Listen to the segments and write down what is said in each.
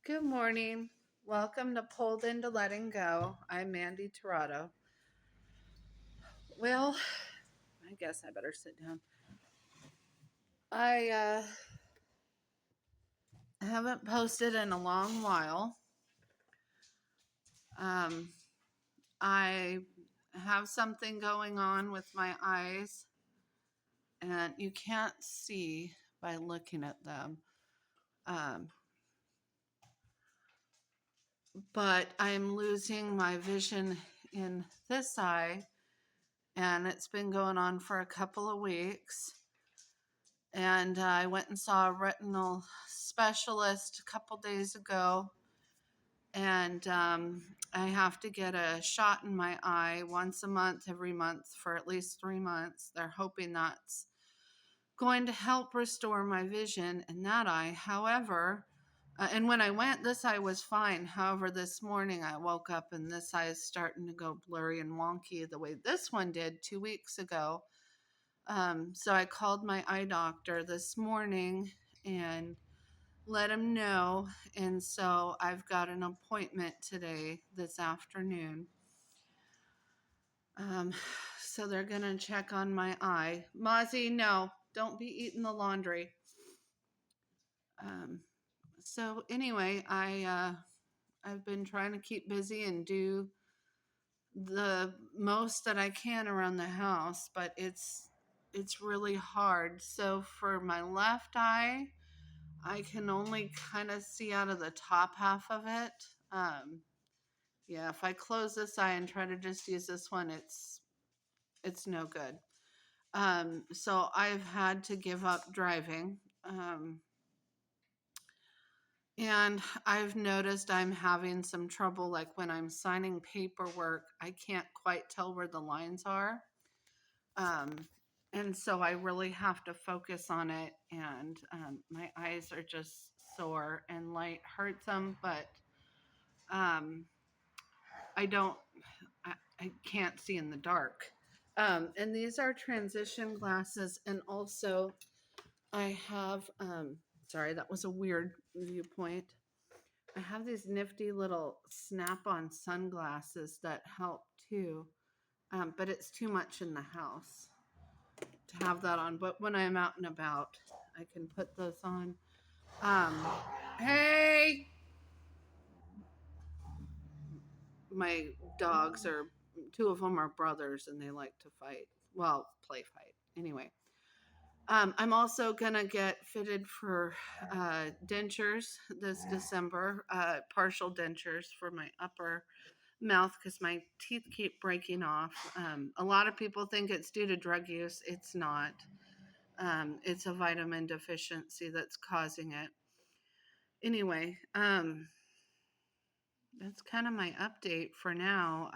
Good morning. Welcome to Pulled Into Letting Go. I'm Mandy Torado. Well, I guess I better sit down. I haven't posted in a long while. Um, I have something going on with my eyes, and you can't see by looking at them. Um, but I'm losing my vision in this eye, and it's been going on for a couple of weeks. And I went and saw a retinal specialist a couple days ago, and I have to get a shot in my eye once a month, every month for at least 3 months. They're hoping that's going to help restore my vision in that eye. However, and when I went, this eye was fine. However, this morning I woke up and this eye is starting to go blurry and wonky the way this one did 2 weeks ago. So I called my eye doctor this morning and let him know. And so I've got an appointment today, this afternoon. Um, so they're going to check on my eye. Mozzie, no, don't be eating the laundry. So anyway, I've been trying to keep busy and do the most that I can around the house, but it's really hard. So for my left eye, I can only kind of see out of the top half of it. Yeah, if I close this eye and try to just use this one, it's no good. So I've had to give up driving. And I've noticed I'm having some trouble, like when I'm signing paperwork, I can't quite tell where the lines are. Um, and so I really have to focus on it. And my eyes are just sore and light hurts them, but um, I don't, I can't see in the dark. And these are transition glasses. And also, I have, sorry, that was a weird viewpoint. I have these nifty little snap on sunglasses that help too. But it's too much in the house to have that on. But when I'm out and about, I can put those on. Um, hey, my dogs are, two of them are brothers and they like to fight. Well, play fight. Anyway, I'm also gonna get fitted for dentures this December, partial dentures for my upper mouth because my teeth keep breaking off. A lot of people think it's due to drug use. It's not. It's a vitamin deficiency that's causing it. Anyway, that's kind of my update for now.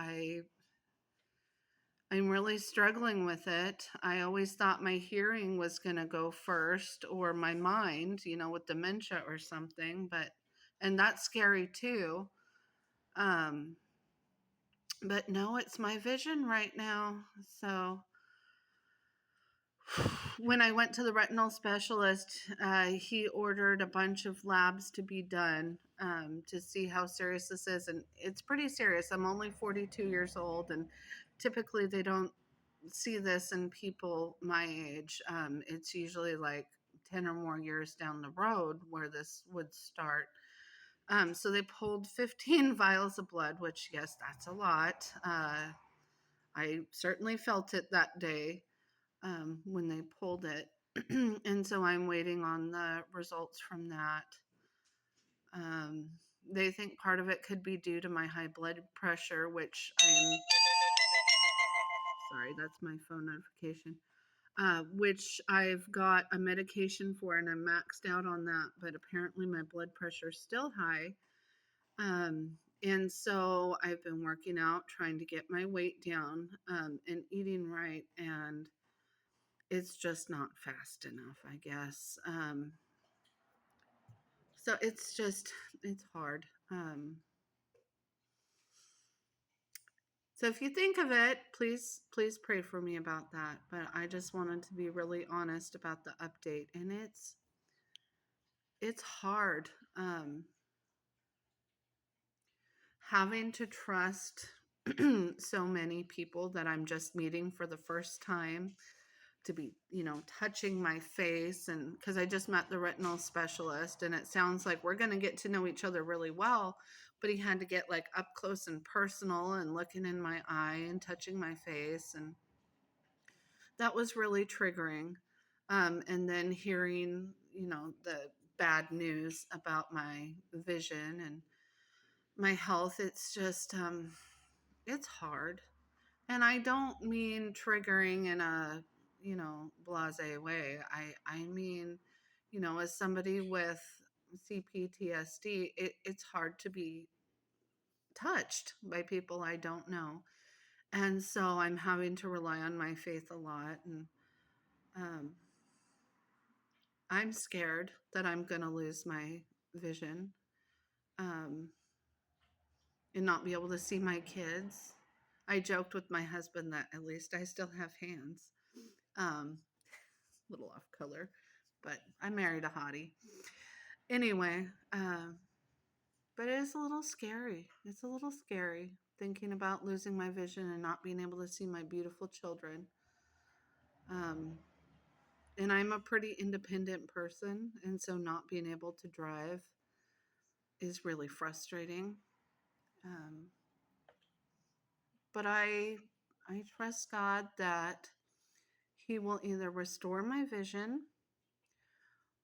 I'm really struggling with it. I always thought my hearing was going to go first or my mind, with dementia or something, and that's scary too. Um, but no, it's my vision right now. So when I went to the retinal specialist, he ordered a bunch of labs to be done to see how serious this is. And it's pretty serious. I'm only 42 years old, and typically they don't see this in people my age. It's usually like 10 or more years down the road where this would start. So they pulled 15 vials of blood, which, yes, that's a lot. I certainly felt it that day when they pulled it. And so I'm waiting on the results from that. Um, they think part of it could be due to my high blood pressure, which I'm sorry, that's my phone notification. Which I've got a medication for and I'm maxed out on that, but apparently my blood pressure is still high. And so I've been working out, trying to get my weight down and eating right, and it's just not fast enough, I guess. So it's hard. So if you think of it, please pray for me about that. But I just wanted to be really honest about the update, and it's hard. having to trust so many people that I'm just meeting for the first time to be, touching my face. And because I just met the retinal specialist, and it sounds like we're going to get to know each other really well, but he had to get like up close and personal and looking in my eye and touching my face. And that was really triggering. And then hearing, the bad news about my vision and my health, it's just, it's hard. And I don't mean triggering in a, blase way. I mean, as somebody with CPTSD, it's hard to be touched by people I don't know. And so I'm having to rely on my faith a lot. And um, I'm scared that I'm going to lose my vision, um, and not be able to see my kids. I joked with my husband that at least I still have hands. Um, Little off color, but I married a hottie. Anyway, but it is a little scary. It's a little scary thinking about losing my vision and not being able to see my beautiful children. Um, and I'm a pretty independent person, and so not being able to drive is really frustrating. Um, but I trust God that He will either restore my vision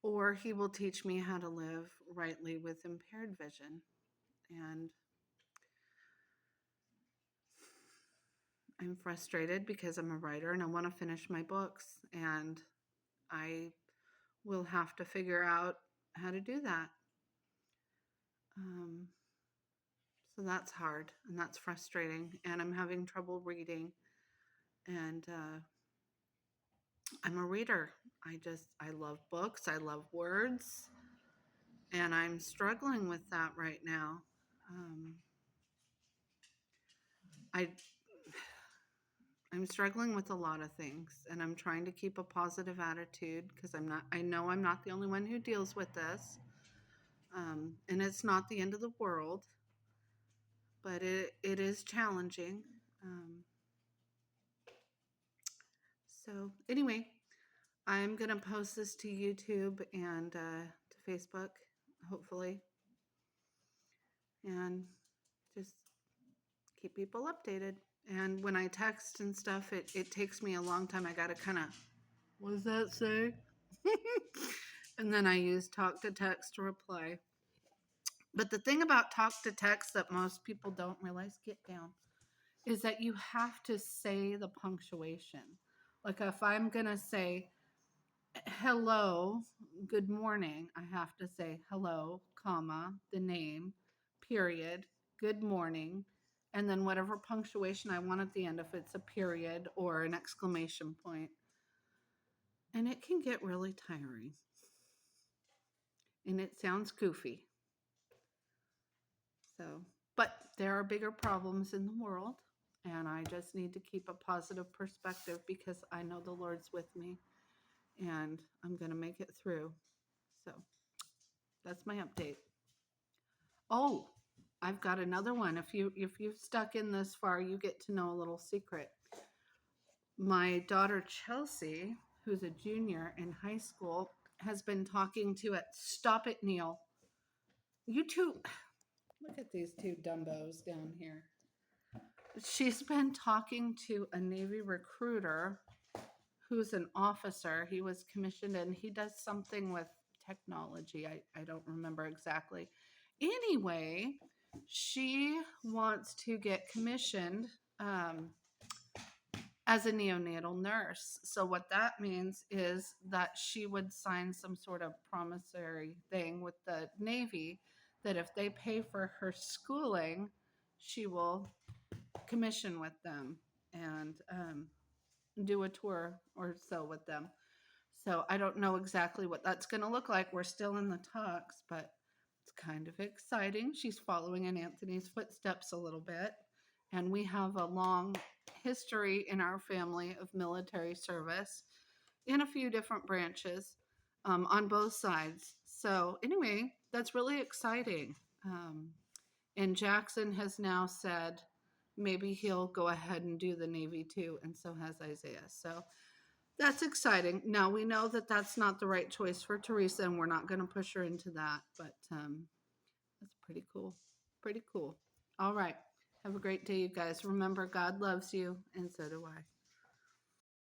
or He will teach me how to live rightly with impaired vision. And I'm frustrated because I'm a writer and I want to finish my books, and I will have to figure out how to do that. Um, so that's hard and that's frustrating, and I'm having trouble reading. And I'm a reader. I love books. I love words, and I'm struggling with that right now. Um, I I'm struggling with a lot of things, and I'm trying to keep a positive attitude because I know I'm not the only one who deals with this. And it's not the end of the world, but it is challenging. Um, so, anyway, I'm going to post this to YouTube and to Facebook, hopefully, and just keep people updated. And when I text and stuff, it takes me a long time. I got to kind of, what does that say? And then I use talk to text to reply. But the thing about talk to text that most people don't realize, get down, is that you have to say the punctuation. Like if I'm going to say, hello, good morning, I have to say hello, comma, the name, period, good morning, and then whatever punctuation I want at the end, if it's a period or an exclamation point. And it can get really tiring. And it sounds goofy. So, but there are bigger problems in the world, and I just need to keep a positive perspective because I know the Lord's with me, and I'm going to make it through. So, that's my update. Oh, I've got another one. If you've stuck in this far, you get to know a little secret. My daughter Chelsea, who's a junior in high school, has been talking to it. Stop it, Neil. You two, look at these two dumbos down here. She's been talking to a Navy recruiter who's an officer. He was commissioned and he does something with technology. I don't remember exactly. Anyway, she wants to get commissioned as a neonatal nurse. So, what that means is that she would sign some sort of promissory thing with the Navy that if they pay for her schooling, she will commission with them and do a tour or so with them. So I don't know exactly what that's going to look like. We're still in the talks, but it's kind of exciting. She's following in Anthony's footsteps a little bit. And we have a long history in our family of military service in a few different branches on both sides. So, anyway, that's really exciting. And Jackson has now said maybe he'll go ahead and do the Navy too, and so has Isaiah. So that's exciting. Now we know that that's not the right choice for Teresa, and we're not going to push her into that, but that's pretty cool. Pretty cool. All right. Have a great day, you guys. Remember, God loves you, and so do I.